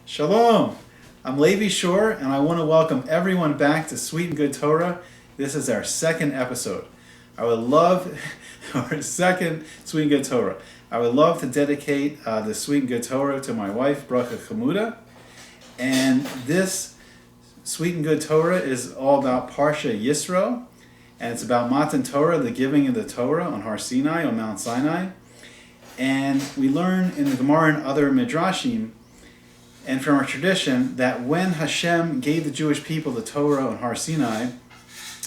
Shalom! I'm Levi Shore, and I want to welcome everyone back to Sweet and Good Torah. This is our second episode. Our second Sweet and Good Torah. I would love to dedicate the Sweet and Good Torah to my wife, Bracha Chamuda. And this Sweet and Good Torah is all about Parshas Yisro, and it's about Matan Torah, the giving of the Torah on Har Sinai, on Mount Sinai. And we learn in the Gemara and other Midrashim, and from our tradition, that when Hashem gave the Jewish people the Torah on Har Sinai,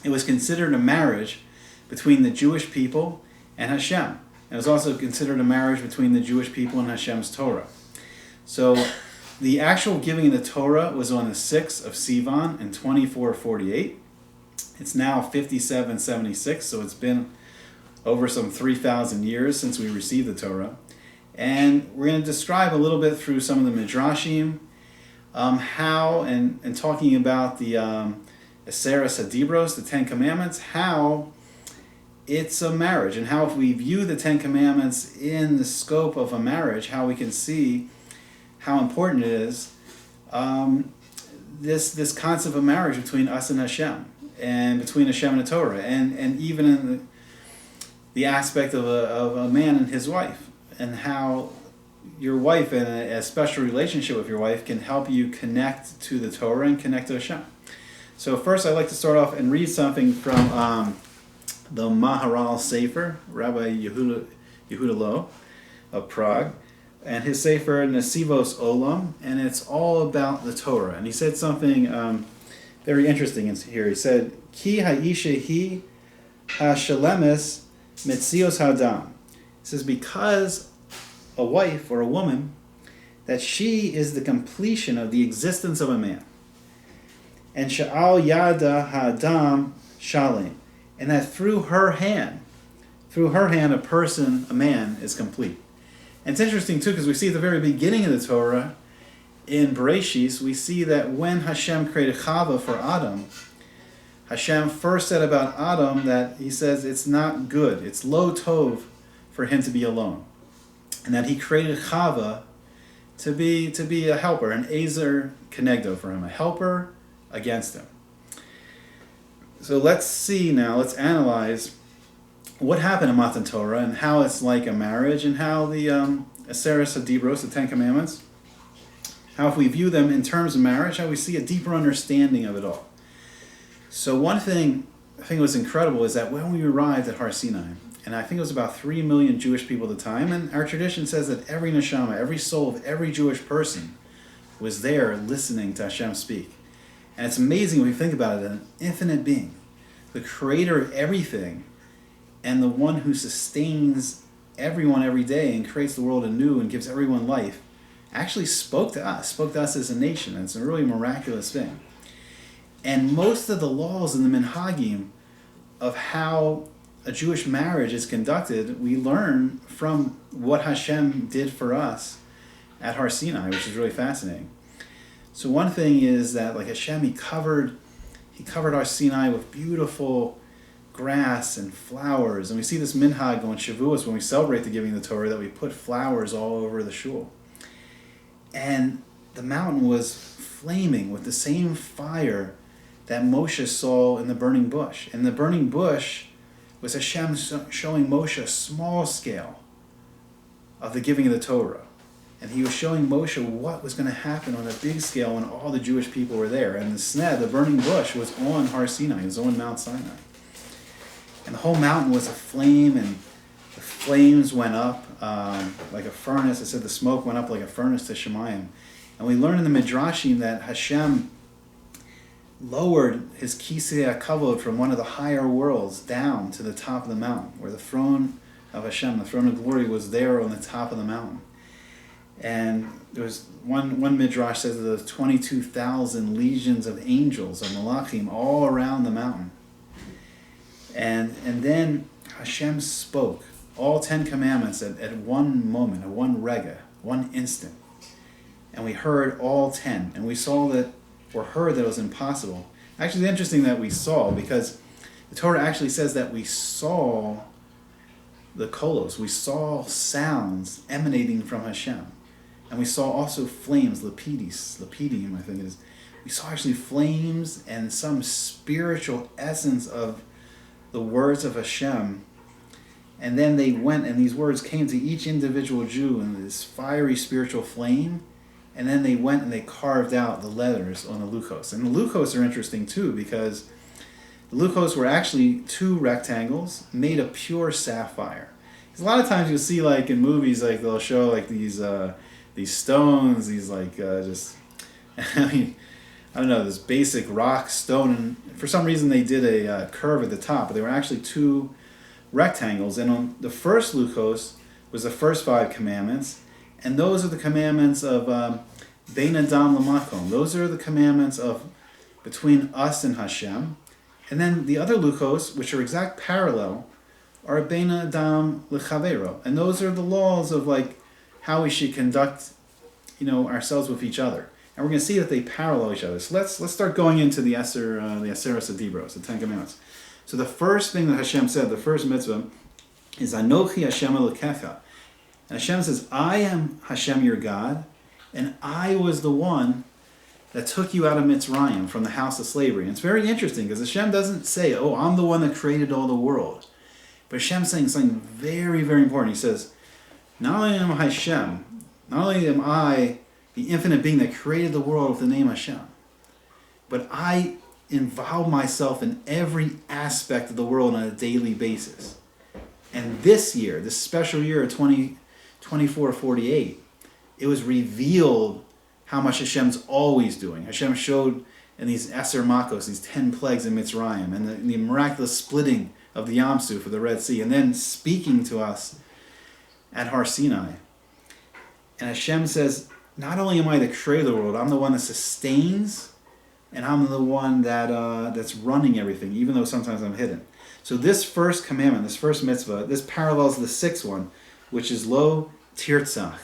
it was considered a marriage between the Jewish people and Hashem. And it was also considered a marriage between the Jewish people and Hashem's Torah. So the actual giving of the Torah was on the 6th of Sivan in 2448. It's now 5776, so it's been over some 3,000 years since we received the Torah. And we're going to describe a little bit through some of the Midrashim, how, and talking about the Aseres HaDibros, the Ten Commandments, how it's a marriage, and how if we view the Ten Commandments in the scope of a marriage, how we can see how important it is, this concept of marriage between us and Hashem, and between Hashem and the Torah, and even in the aspect of a man and his wife, and how your wife and a special relationship with your wife can help you connect to the Torah and connect to Hashem. So first I'd like to start off and read something from the Maharal Sefer, Rabbi Yehuda Loh of Prague, and his Sefer Nesivos Olam, and it's all about the Torah. And he said something very interesting here. He said, Ki ha'isha hi ha'shalemes metzios ha'adam. He says, because a wife or a woman, that she is the completion of the existence of a man. And sha'al yada ha'adam shalim. And that through her hand, a person, a man, is complete. And it's interesting too, because we see at the very beginning of the Torah, in Bereshis, we see that when Hashem created Chava for Adam, Hashem first said about Adam that he says it's not good, it's lo tov for him to be alone. And that he created Chava to be a helper, an Ezer Kenegdo for him, a helper against him. So let's analyze what happened in Matan Torah and how it's like a marriage, and how the Aseres HaDibros, the Ten Commandments, how if we view them in terms of marriage, how we see a deeper understanding of it all. So one thing I think was incredible is that when we arrived at Har Sinai, and I think it was about 3 million Jewish people at the time, and our tradition says that every neshama, every soul of every Jewish person was there listening to Hashem speak. And it's amazing when you think about it, an infinite being, the creator of everything, and the one who sustains everyone every day and creates the world anew and gives everyone life, actually spoke to us as a nation. And it's a really miraculous thing. And most of the laws in the Minhagim of how a Jewish marriage is conducted, we learn from what Hashem did for us at Har Sinai, which is really fascinating. So one thing is that, like, Hashem, he covered Har Sinai with beautiful grass and flowers. And we see this minhag on Shavuos when we celebrate the giving of the Torah, that we put flowers all over the shul. And the mountain was flaming with the same fire that Moshe saw in the burning bush. And the burning bush was Hashem showing Moshe a small scale of the giving of the Torah. And he was showing Moshe what was going to happen on a big scale when all the Jewish people were there. And the sneh, the burning bush, was on Har Sinai, it was on Mount Sinai. And the whole mountain was aflame, and the flames went up like a furnace. It said the smoke went up like a furnace to Shemayim. And we learn in the Midrashim that Hashem lowered his Kisei HaKavod from one of the higher worlds down to the top of the mountain, where the throne of Hashem, the throne of glory, was there on the top of the mountain. And there was one Midrash says that there was 22,000 legions of angels, of Malachim, all around the mountain. And then Hashem spoke all 10 commandments at one moment, at one rega, one instant. And we heard all 10, and we saw that, or heard that it was impossible. Actually, it's interesting that we saw, because the Torah actually says that we saw the kolos, we saw sounds emanating from Hashem. And we saw also flames, lapidum, I think it is. We saw actually flames and some spiritual essence of the words of Hashem. And then they went, and these words came to each individual Jew in this fiery spiritual flame. And then they went and they carved out the letters on the luchos. And the luchos are interesting too, because the luchos were actually 2 rectangles made of pure sapphire. Because a lot of times you'll see, like in movies, like they'll show like these stones, these like just, I mean, I don't know, this basic rock stone. And for some reason they did a curve at the top, but they were actually 2 rectangles. And on the first luchos was the first 5 commandments. And those are the commandments of Bein Adam Lamakom. Those are the commandments of between us and Hashem. And then the other luchos, which are exact parallel, are Bein Adam Lechavero. And those are the laws of like how we should conduct, ourselves with each other. And we're going to see that they parallel each other. So let's start going into the Aseres Adibros, the 10 Commandments. So the first thing that Hashem said, the first mitzvah, is Anochi Hashem Elokecha. And Hashem says, I am Hashem your God, and I was the one that took you out of Mitzrayim, from the house of slavery. And it's very interesting, because Hashem doesn't say, oh, I'm the one that created all the world. But Hashem's saying something very, very important. He says, not only am I Hashem, not only am I the infinite being that created the world with the name Hashem, but I involve myself in every aspect of the world on a daily basis. And this year, this special year of 2448, it was revealed how much Hashem's always doing. Hashem showed in these Eser Makos, these 10 plagues in Mitzrayim, and the miraculous splitting of the Yam Suf, of the Red Sea, and then speaking to us at Har Sinai. And Hashem says, not only am I the creator of the world, I'm the one that sustains, and I'm the one that's running everything, even though sometimes I'm hidden. So this first commandment, this first mitzvah, this parallels the 6th one, which is Lo Tirtzach,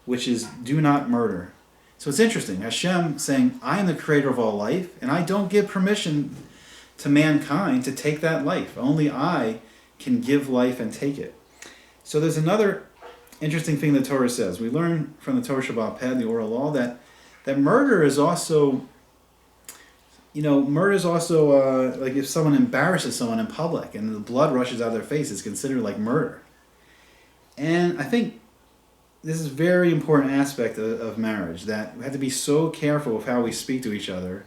which is do not murder. So it's interesting. Hashem saying, I am the creator of all life, and I don't give permission to mankind to take that life. Only I can give life and take it. So there's another interesting thing the Torah says. We learn from the Torah Shabbat Peh, the oral law, that murder is also, like if someone embarrasses someone in public and the blood rushes out of their face, it's considered like murder. And I think this is a very important aspect of marriage, that we have to be so careful of how we speak to each other.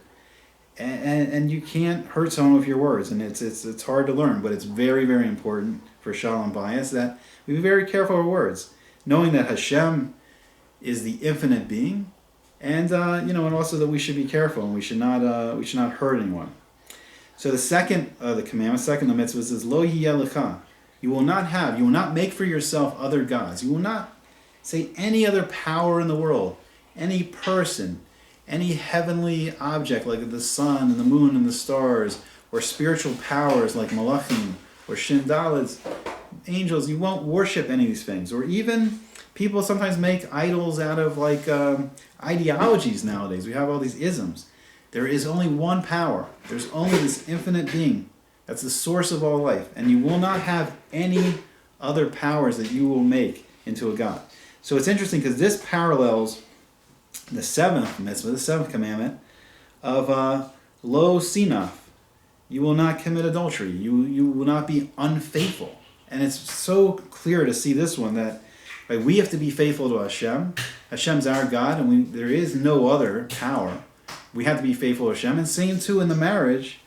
And you can't hurt someone with your words, and it's hard to learn, but it's very, very important for Shalom Bayis that we be very careful of our words, knowing that Hashem is the infinite being, and and also that we should be careful and we should not hurt anyone. So the second the commandment, the mitzvah says Lo Yiyeh Lecha. You will not make for yourself other gods. You will not say any other power in the world, any person, any heavenly object like the sun and the moon and the stars, or spiritual powers like malachim or shindalids, angels. You won't worship any of these things. Or even people sometimes make idols out of like ideologies nowadays. We have all these isms. There is only one power. There's only this infinite being. That's the source of all life. And you will not have any other powers that you will make into a god. So it's interesting because this parallels the 7th mitzvah, the 7th commandment of Lo Sinaf. You will not commit adultery. You will not be unfaithful. And it's so clear to see this one that we have to be faithful to Hashem. Hashem's our God, and there is no other power. We have to be faithful to Hashem. And same too in the marriage,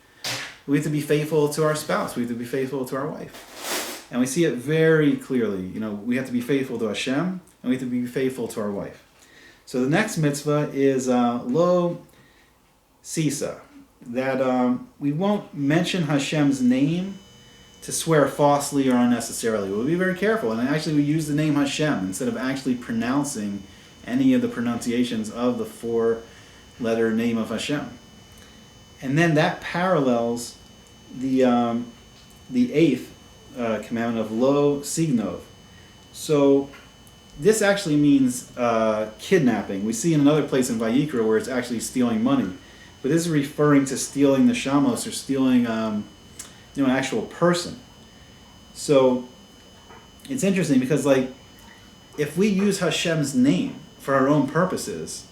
we have to be faithful to our spouse. We have to be faithful to our wife. And we see it very clearly. We have to be faithful to Hashem, and we have to be faithful to our wife. So the next mitzvah is Lo Sisa, that we won't mention Hashem's name to swear falsely or unnecessarily. We'll be very careful, and actually we use the name Hashem instead of actually pronouncing any of the pronunciations of the 4-letter name of Hashem. And then that parallels the 8th commandment of Lo Signov. So this actually means kidnapping. We see in another place in Vayikra where it's actually stealing money. But this is referring to stealing the shamos, or stealing an actual person. So it's interesting because if we use Hashem's name for our own purposes,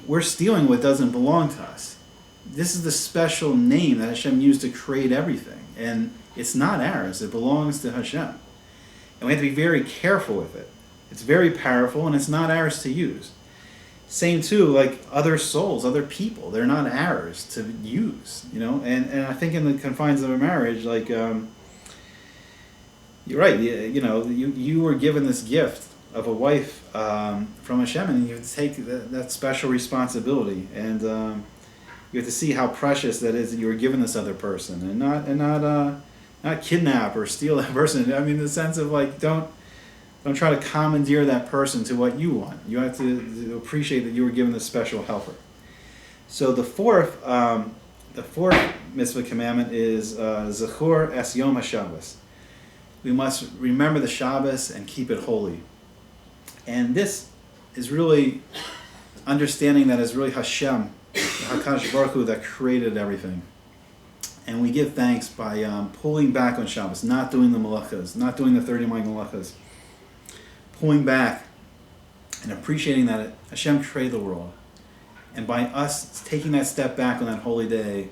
we're stealing what doesn't belong to us. This is the special name that Hashem used to create everything. And it's not ours. It belongs to Hashem. And we have to be very careful with it. It's very powerful, and it's not ours to use. Same too, like other souls, other people. They're not ours to use, And I think in the confines of a marriage, like, you're right. You were given this gift of a wife from Hashem, and you have to take that special responsibility, and you have to see how precious that is that you were given this other person, and not kidnap or steal that person. I mean, in the sense of like, don't try to commandeer that person to what you want. You have to appreciate that you were given this special helper. So the fourth mitzvah commandment is Zechor es Yom HaShabbos. We must remember the Shabbos and keep it holy. And this is really understanding that it's really Hashem, HaKadosh Baruch Hu, that created everything. And we give thanks by pulling back on Shabbos, not doing the malachas, not doing the 39 malachas. Pulling back and appreciating that Hashem created the world. And by us taking that step back on that holy day,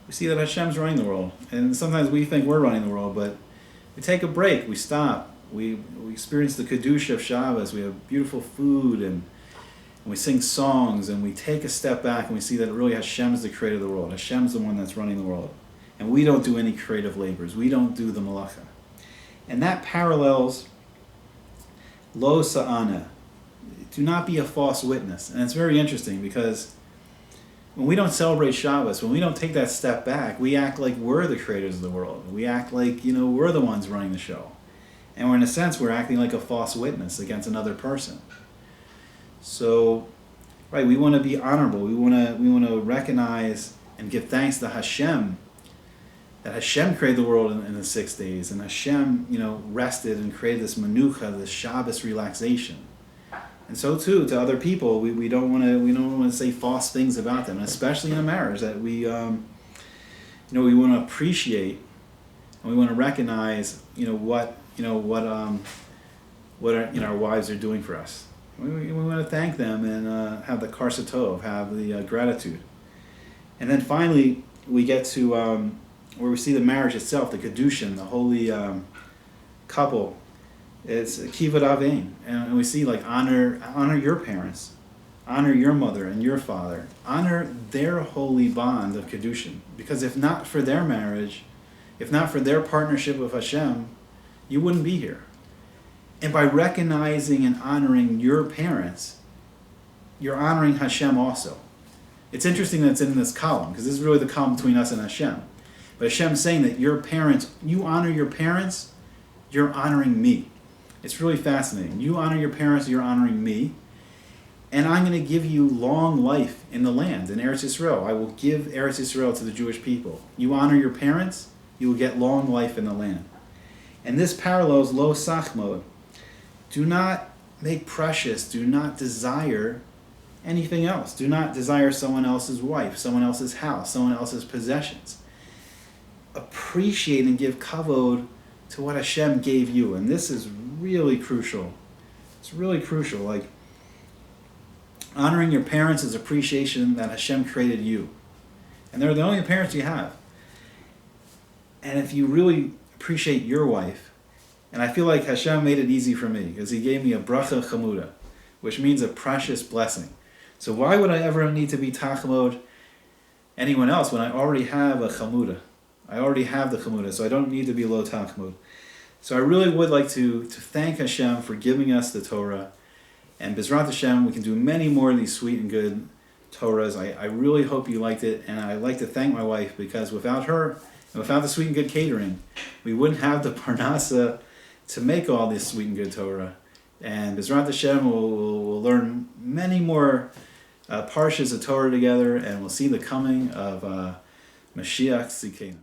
we see that Hashem's running the world. And sometimes we think we're running the world, but we take a break, we stop, we experience the Kedusha of Shabbos, we have beautiful food, and we sing songs, and we take a step back and we see that really Hashem's the creator of the world. Hashem's the one that's running the world. And we don't do any creative labors. We don't do the malacha. And that parallels Lo sa'ana. Do not be a false witness. And it's very interesting because when we don't celebrate Shabbos, when we don't take that step back, we act like we're the creators of the world. We act like, we're the ones running the show. And in a sense, we're acting like a false witness against another person. So, right, we want to be honorable. We want to recognize and give thanks to Hashem, that Hashem created the world in the 6 days, and Hashem, rested and created this menucha, this Shabbos relaxation. And so too to other people, we don't want to say false things about them, and especially in a marriage that we want to appreciate and we want to recognize what our wives are doing for us. We want to thank them and have the karsatov, have the gratitude. And then finally we get to where we see the marriage itself, the kedushin, the holy couple. It's kivud avein, and we see like honor your parents, honor your mother and your father, honor their holy bond of kedushin. Because if not for their marriage, if not for their partnership with Hashem, you wouldn't be here. And by recognizing and honoring your parents, you're honoring Hashem also. It's interesting that it's in this column, because this is really the column between us and Hashem. But Hashem's saying that your parents, you honor your parents, you're honoring me. It's really fascinating. You honor your parents, you're honoring me. And I'm going to give you long life in the land, in Eretz Yisrael. I will give Eretz Yisrael to the Jewish people. You honor your parents, you will get long life in the land. And this parallels lo sachmod. Do not make precious, do not desire anything else. Do not desire someone else's wife, someone else's house, someone else's possessions. Appreciate and give kavod to what Hashem gave you. And this is really crucial. It's really crucial. Like, honoring your parents is appreciation that Hashem created you. And they're the only parents you have. And if you really appreciate your wife, and I feel like Hashem made it easy for me, because He gave me a bracha chamuda, which means a precious blessing. So why would I ever need to be tachmod anyone else when I already have a chamuda? I already have the chamuda, so I don't need to be lo tachmod. So I really would like to thank Hashem for giving us the Torah. And Bezrat Hashem, we can do many more of these sweet and good Torahs. I really hope you liked it. And I'd like to thank my wife, because without her, and without the sweet and good catering, we wouldn't have the parnasa to make all this sweet and good Torah. And Bezrat Hashem, we'll learn many more parshas of Torah together, and we'll see the coming of Mashiach Tzidkenu.